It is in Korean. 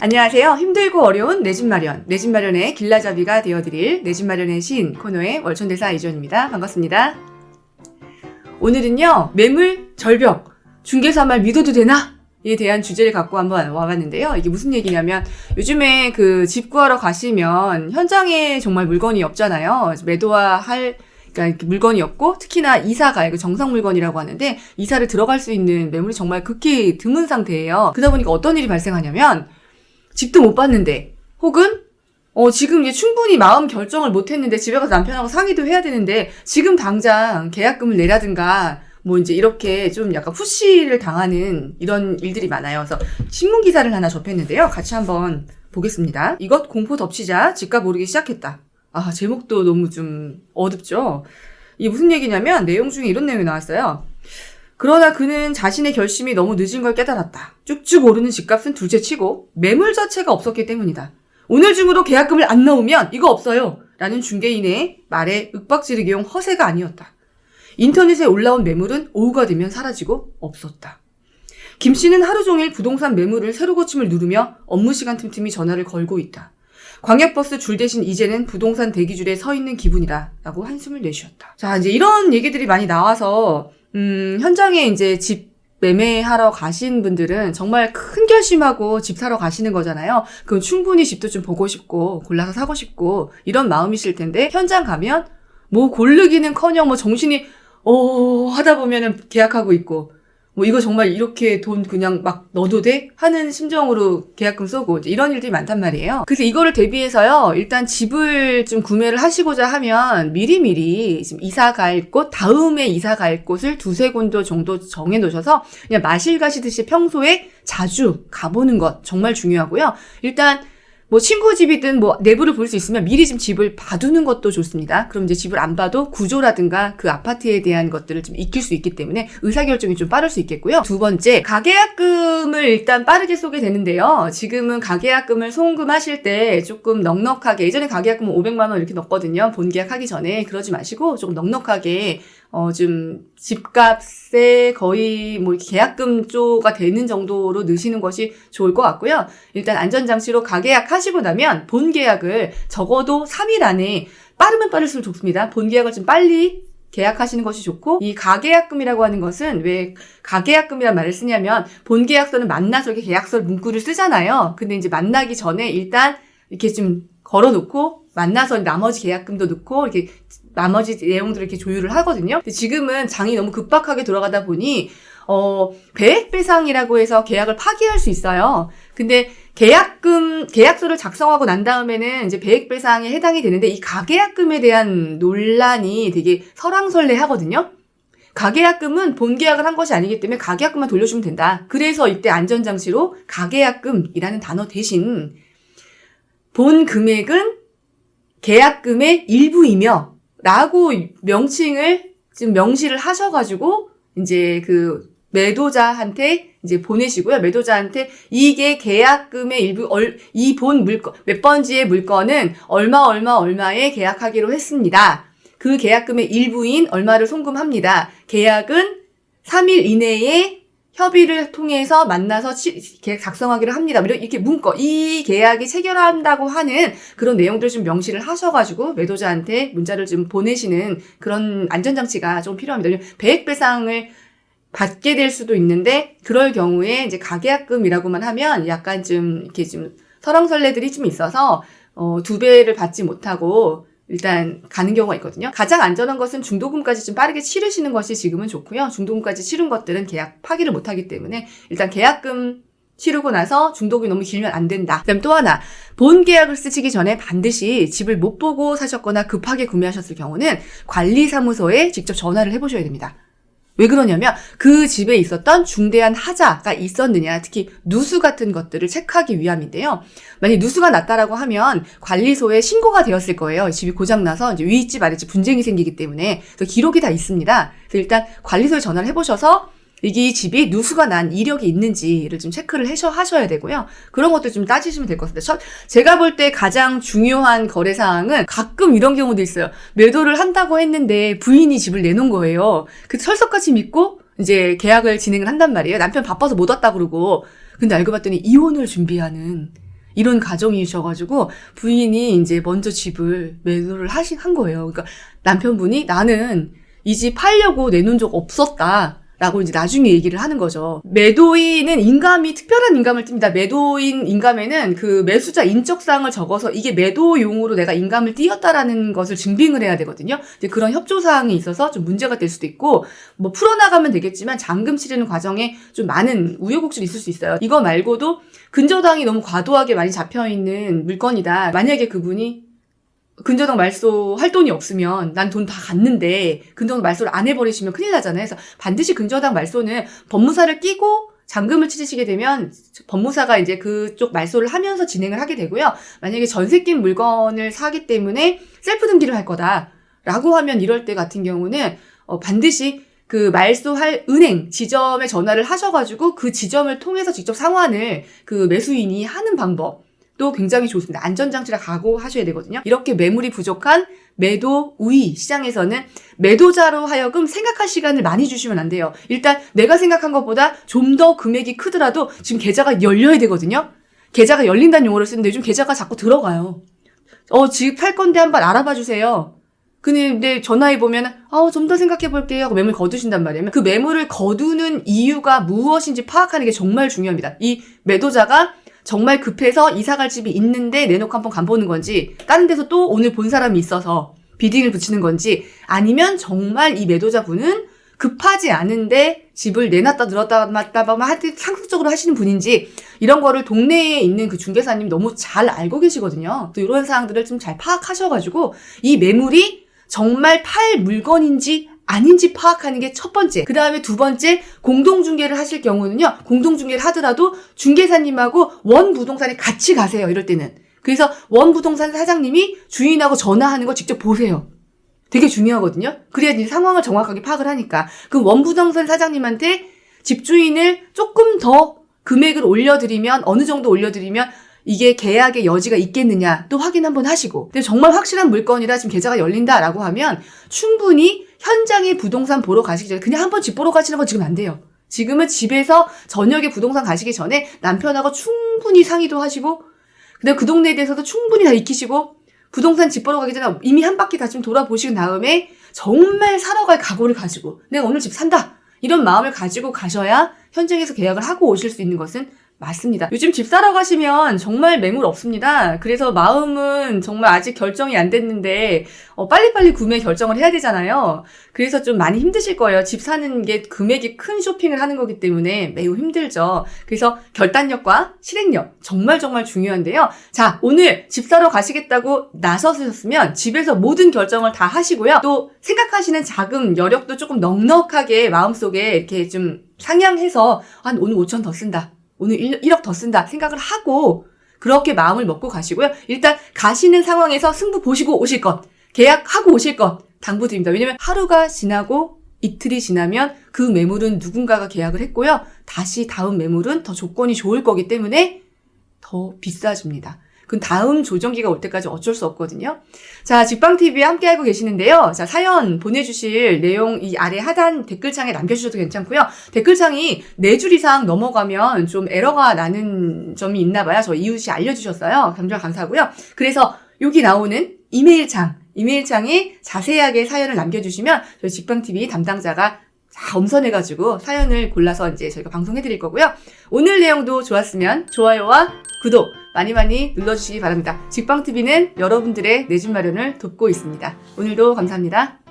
안녕하세요. 힘들고 어려운 내 집 마련, 내 집 마련의 길라잡이가 되어드릴 내 집 마련의 시인 코너의 월천대사 이주연입니다. 반갑습니다. 오늘은요, 매물 절벽, 중개사 말 믿어도 되나? 에 대한 주제를 갖고 한번 와봤는데요. 이게 무슨 얘기냐면 요즘에 그 집 구하러 가시면 현장에 정말 물건이 없잖아요. 그러니까 물건이 없고 특히나 이사가 이거 정상 물건이라고 하는데 이사를 들어갈 수 있는 매물이 정말 극히 드문 상태예요. 그러다 보니까 어떤 일이 발생하냐면 집도 못 봤는데 혹은 지금 이제 충분히 마음 결정을 못 했는데 집에 가서 남편하고 상의도 해야 되는데 지금 당장 계약금을 내라든가 뭐 이제 이렇게 좀 약간 푸시를 당하는 이런 일들이 많아요. 그래서 신문 기사를 하나 접했는데요. 같이 한번 보겠습니다. 이것 공포 덮치자 집값 오르기 시작했다. 아, 제목도 너무 좀 어둡죠? 이게 무슨 얘기냐면 내용 중에 이런 내용이 나왔어요. 그러나 그는 자신의 결심이 너무 늦은 걸 깨달았다. 쭉쭉 오르는 집값은 둘째치고 매물 자체가 없었기 때문이다. 오늘 중으로 계약금을 안 넣으면 이거 없어요. 라는 중개인의 말에 윽박지르기용 허세가 아니었다. 인터넷에 올라온 매물은 오후가 되면 사라지고 없었다. 김 씨는 하루 종일 부동산 매물을 새로 고침을 누르며 업무 시간 틈틈이 전화를 걸고 있다. 광역버스 줄 대신 이제는 부동산 대기줄에 서 있는 기분이다. 라고 한숨을 내쉬었다. 자, 이제 이런 얘기들이 많이 나와서 현장에 이제 집 매매하러 가신 분들은 정말 큰 결심하고 집 사러 가시는 거잖아요. 그럼 충분히 집도 좀 보고 싶고 골라서 사고 싶고 이런 마음이실 텐데 현장 가면 뭐 고르기는커녕 뭐 정신이 하다 보면은 계약하고 있고 뭐 이거 정말 이렇게 돈 그냥 막 넣어도 돼? 하는 심정으로 계약금 쏘고 이런 일들이 많단 말이에요. 그래서 이거를 대비해서요. 일단 집을 좀 구매를 하시고자 하면 미리미리 지금 이사 갈 곳, 다음에 이사 갈 곳을 두세 군데 정도 정해 놓으셔서 그냥 마실 가시듯이 평소에 자주 가보는 것 정말 중요하고요. 일단 뭐 친구 집이든 뭐 내부를 볼 수 있으면 미리 좀 집을 봐두는 것도 좋습니다. 그럼 이제 집을 안 봐도 구조라든가 그 아파트에 대한 것들을 좀 익힐 수 있기 때문에 의사결정이 좀 빠를 수 있겠고요. 두 번째, 가계약금을 일단 빠르게 쏘게 되는데요. 지금은 가계약금을 송금하실 때 조금 넉넉하게, 예전에 가계약금은 500만 원 이렇게 넣었거든요. 본계약하기 전에. 그러지 마시고 조금 넉넉하게 좀 집값에 거의 뭐 계약금 쪼가 되는 정도로 넣으시는 것이 좋을 것 같고요. 일단 안전장치로 가계약 하시고 나면 본계약을 적어도 3일 안에 빠르면 빠를수록 좋습니다. 본계약을 좀 빨리 계약하시는 것이 좋고 이 가계약금이라고 하는 것은 왜 가계약금이란 말을 쓰냐면 본계약서는 만나서 이렇게 계약서 문구를 쓰잖아요. 근데 이제 만나기 전에 일단 이렇게 좀 걸어놓고 만나서 나머지 계약금도 넣고 이렇게 나머지 내용들을 이렇게 조율을 하거든요. 근데 지금은 장이 너무 급박하게 돌아가다 보니 배액배상이라고 해서 계약을 파기할 수 있어요. 근데 계약서를 작성하고 난 다음에는 이제 배액배상에 해당이 되는데 이 가계약금에 대한 논란이 되게 설왕설래 하거든요. 가계약금은 본계약을 한 것이 아니기 때문에 가계약금만 돌려주면 된다. 그래서 이때 안전장치로 가계약금이라는 단어 대신 본 금액은 계약금의 일부이며 라고 명칭을 지금 명시를 하셔가지고 이제 그 매도자한테 이제 보내시고요. 매도자한테 이게 계약금의 일부, 이 본 물건, 몇 번지의 물건은 얼마에 계약하기로 했습니다. 그 계약금의 일부인 얼마를 송금합니다. 계약은 3일 이내에 협의를 통해서 만나서 계약 작성하기로 합니다. 이렇게 이 계약이 체결한다고 하는 그런 내용들을 좀 명시를 하셔가지고 매도자한테 문자를 좀 보내시는 그런 안전장치가 좀 필요합니다. 배액배상을 받게 될 수도 있는데 그럴 경우에 이제 가계약금이라고만 하면 약간 좀 이렇게 좀 설왕설래들이 좀 있어서 2배를 받지 못하고 일단 가는 경우가 있거든요. 가장 안전한 것은 중도금까지 좀 빠르게 치르시는 것이 지금은 좋고요. 중도금까지 치른 것들은 계약 파기를 못하기 때문에 일단 계약금 치르고 나서 중도금이 너무 길면 안 된다. 그다음 또 하나, 본 계약을 쓰시기 전에 반드시 집을 못 보고 사셨거나 급하게 구매하셨을 경우는 관리사무소에 직접 전화를 해보셔야 됩니다. 왜 그러냐면 그 집에 있었던 중대한 하자가 있었느냐, 특히 누수 같은 것들을 체크하기 위함인데요. 만약 누수가 났다라고 하면 관리소에 신고가 되었을 거예요. 집이 고장나서 이제 윗집 아랫집 분쟁이 생기기 때문에. 그래서 기록이 다 있습니다. 그래서 일단 관리소에 전화를 해보셔서 이 집이 누수가 난 이력이 있는지를 좀 체크를 하셔야 되고요. 그런 것도 좀 따지시면 될 것 같습니다. 제가 볼 때 가장 중요한 거래사항은 가끔 이런 경우도 있어요. 매도를 한다고 했는데 부인이 집을 내놓은 거예요. 그래서 철석같이 믿고 이제 계약을 진행을 한단 말이에요. 남편 바빠서 못 왔다 그러고. 근데 알고 봤더니 이혼을 준비하는 이런 가정이셔가지고 부인이 이제 먼저 집을 매도를 한 거예요. 그러니까 남편분이 나는 이 집 팔려고 내놓은 적 없었다. 라고 이제 나중에 얘기를 하는 거죠. 매도인은 인감이 특별한 인감을 띱니다. 매도인 인감에는 그 매수자 인적사항을 적어서 이게 매도용으로 내가 인감을 띄었다라는 것을 증빙을 해야 되거든요. 이제 그런 협조사항이 있어서 좀 문제가 될 수도 있고, 뭐 풀어나가면 되겠지만 잔금 치르는 과정에 좀 많은 우여곡절이 있을 수 있어요. 이거 말고도 근저당이 너무 과도하게 많이 잡혀있는 물건이다. 만약에 그분이 근저당 말소할 돈이 없으면 난 돈 다 갔는데 근저당 말소를 안 해버리시면 큰일 나잖아요. 그래서 반드시 근저당 말소는 법무사를 끼고 잔금을 치르시게 되면 법무사가 이제 그쪽 말소를 하면서 진행을 하게 되고요. 만약에 전세 낀 물건을 사기 때문에 셀프 등기를 할 거다라고 하면 이럴 때 같은 경우는 반드시 그 말소할 은행 지점에 전화를 하셔가지고 그 지점을 통해서 직접 상환을 그 매수인이 하는 방법 또 굉장히 좋습니다. 안전장치를 각오하셔야 되거든요. 이렇게 매물이 부족한 매도 우위 시장에서는 매도자로 하여금 생각할 시간을 많이 주시면 안 돼요. 일단 내가 생각한 것보다 좀 더 금액이 크더라도 지금 계좌가 열려야 되거든요. 계좌가 열린다는 용어를 쓰는데 요즘 계좌가 자꾸 들어가요. 집 팔 건데 한번 알아봐 주세요. 근데 전화해보면 좀 더 생각해볼게요 하고 매물 거두신단 말이에요. 그 매물을 거두는 이유가 무엇인지 파악하는 게 정말 중요합니다. 이 매도자가 정말 급해서 이사갈 집이 있는데 내놓고 한번 간보는 건지 다른 데서 또 오늘 본 사람이 있어서 비딩을 붙이는 건지 아니면 정말 이 매도자분은 급하지 않은데 집을 내놨다 들었다 놨다 하여튼 상습적으로 하시는 분인지 이런 거를 동네에 있는 그 중개사님 너무 잘 알고 계시거든요. 또 이런 사항들을 좀 잘 파악하셔가지고 이 매물이 정말 팔 물건인지 아닌지 파악하는 게 첫 번째. 그 다음에 두 번째, 공동중개를 하실 경우는요. 공동중개를 하더라도 중개사님하고 원부동산에 같이 가세요. 이럴 때는. 그래서 원부동산 사장님이 주인하고 전화하는 거 직접 보세요. 되게 중요하거든요. 그래야 이제 상황을 정확하게 파악을 하니까. 그 원부동산 사장님한테 집주인을 조금 더 금액을 올려드리면 어느 정도 올려드리면 이게 계약의 여지가 있겠느냐 또 확인 한번 하시고 근데 정말 확실한 물건이라 지금 계좌가 열린다라고 하면 충분히 현장에 부동산 보러 가시기 전에 그냥 한번 집 보러 가시는 건 지금 안 돼요. 지금은 집에서 저녁에 부동산 가시기 전에 남편하고 충분히 상의도 하시고 그다음에 그 동네에 대해서도 충분히 다 익히시고 부동산 집 보러 가기 전에 이미 한 바퀴 다 좀 돌아보신 다음에 정말 사러 갈 각오를 가지고 내가 오늘 집 산다 이런 마음을 가지고 가셔야 현장에서 계약을 하고 오실 수 있는 것은 맞습니다. 요즘 집 사러 가시면 정말 매물 없습니다. 그래서 마음은 정말 아직 결정이 안 됐는데 빨리빨리 구매 결정을 해야 되잖아요. 그래서 좀 많이 힘드실 거예요. 집 사는 게 금액이 큰 쇼핑을 하는 거기 때문에 매우 힘들죠. 그래서 결단력과 실행력 정말 중요한데요. 자, 오늘 집 사러 가시겠다고 나서셨으면 집에서 모든 결정을 다 하시고요. 또 생각하시는 자금 여력도 조금 넉넉하게 마음속에 이렇게 좀 상향해서 오늘 5천 더 쓴다. 오늘 1억 더 쓴다 생각을 하고 그렇게 마음을 먹고 가시고요. 일단 가시는 상황에서 승부 보시고 오실 것, 계약하고 오실 것 당부드립니다. 왜냐면 하루가 지나고 이틀이 지나면 그 매물은 누군가가 계약을 했고요. 다시 다음 매물은 더 조건이 좋을 거기 때문에 더 비싸집니다. 그 다음 조정기가 올 때까지 어쩔 수 없거든요. 자, 직방TV에 함께하고 계시는데요. 자, 사연 보내주실 내용 이 아래 하단 댓글창에 남겨주셔도 괜찮고요. 댓글창이 4줄 이상 넘어가면 좀 에러가 나는 점이 있나 봐요. 저 이웃이 알려주셨어요. 정말 감사하고요. 그래서 여기 나오는 이메일창에 자세하게 사연을 남겨주시면 저희 직방TV 담당자가 다 엄선해가지고 사연을 골라서 이제 저희가 방송해드릴 거고요. 오늘 내용도 좋았으면 좋아요와 구독 많이 눌러주시기 바랍니다. 직방TV는 여러분들의 내 집 마련을 돕고 있습니다. 오늘도 감사합니다.